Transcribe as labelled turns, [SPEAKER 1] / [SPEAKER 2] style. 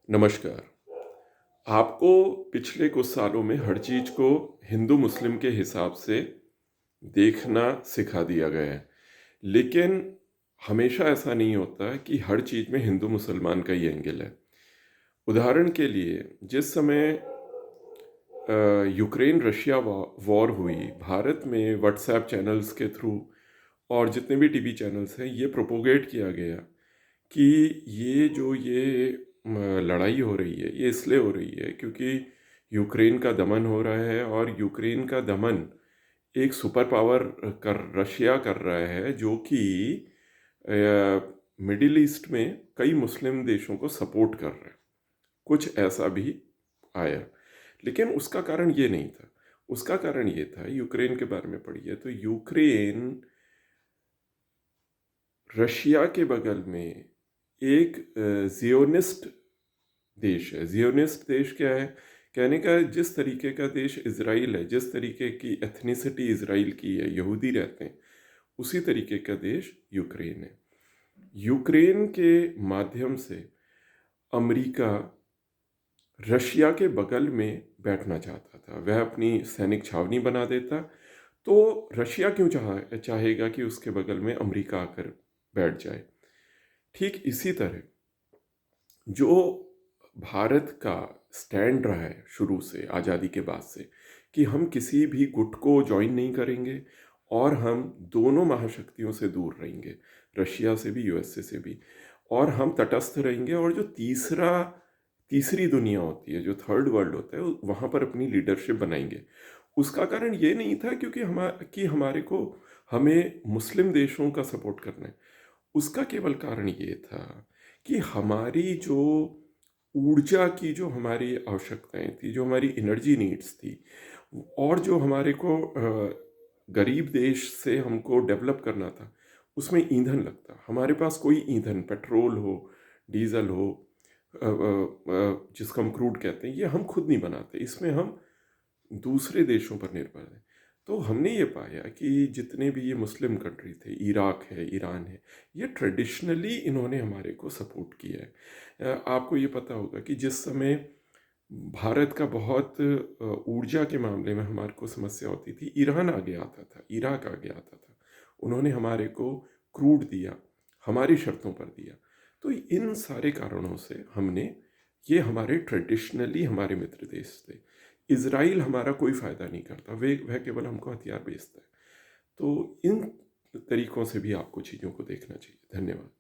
[SPEAKER 1] नमस्कार। आपको पिछले कुछ सालों में हर चीज़ को हिंदू मुस्लिम के हिसाब से देखना सिखा दिया गया है। लेकिन हमेशा ऐसा नहीं होता कि हर चीज़ में हिंदू मुसलमान का ही एंगल है। उदाहरण के लिए जिस समय यूक्रेन रशिया वॉर हुई, भारत में व्हाट्सएप चैनल्स के थ्रू और जितने भी टीवी चैनल्स हैं, ये प्रोपोगेट किया गया कि ये लड़ाई हो रही है, ये इसलिए हो रही है क्योंकि यूक्रेन का दमन हो रहा है और यूक्रेन का दमन एक सुपर पावर कर रशिया कर रहा है, जो कि मिडिल ईस्ट में कई मुस्लिम देशों को सपोर्ट कर रहा है। कुछ ऐसा भी आया, लेकिन उसका कारण ये नहीं था। उसका कारण ये था, यूक्रेन के बारे में पढ़िए तो यूक्रेन रशिया के बगल में एक जियोनिस्ट देश है। जियोनिस्ट देश क्या है? कहने का जिस तरीके का देश इज़राइल है, जिस तरीके की एथनिसिटी इज़राइल की है, यहूदी रहते हैं, उसी तरीके का देश यूक्रेन है। यूक्रेन के माध्यम से अमेरिका रशिया के बगल में बैठना चाहता था, वह अपनी सैनिक छावनी बना देता। तो रशिया क्यों चाहेगा कि उसके बगल में अमेरिका आकर बैठ जाए? ठीक इसी तरह जो भारत का स्टैंड रहा है शुरू से, आज़ादी के बाद से, कि हम किसी भी गुट को ज्वाइन नहीं करेंगे और हम दोनों महाशक्तियों से दूर रहेंगे, रशिया से भी, यूएसए से भी, और हम तटस्थ रहेंगे। और जो तीसरी दुनिया होती है, जो थर्ड वर्ल्ड होता है, वहाँ पर अपनी लीडरशिप बनाएंगे। उसका कारण ये नहीं था क्योंकि हमारे को हमें मुस्लिम देशों का सपोर्ट करना है। उसका केवल कारण ये था कि हमारी जो ऊर्जा की जो हमारी आवश्यकताएं थी, जो हमारी एनर्जी नीड्स थी, और जो हमारे को गरीब देश से हमको डेवलप करना था, उसमें ईंधन लगता। हमारे पास कोई ईंधन, पेट्रोल हो, डीजल हो, जिसको हम क्रूड कहते हैं, ये हम खुद नहीं बनाते। इसमें हम दूसरे देशों पर निर्भर हैं। तो हमने ये पाया कि जितने भी ये मुस्लिम कंट्री थे, इराक है, ईरान है, ये ट्रेडिशनली इन्होंने हमारे को सपोर्ट किया है। आपको ये पता होगा कि जिस समय भारत का बहुत ऊर्जा के मामले में हमारे को समस्या होती थी, ईरान आगे आता था, इराक आगे आता था। उन्होंने हमारे को क्रूड दिया, हमारी शर्तों पर दिया। तो इन सारे कारणों से हमने, ये हमारे ट्रेडिशनली हमारे मित्र देश थे। इज़राइल हमारा कोई फ़ायदा नहीं करता, वह केवल हमको हथियार बेचता है। तो इन तरीक़ों से भी आपको चीज़ों को देखना चाहिए। धन्यवाद।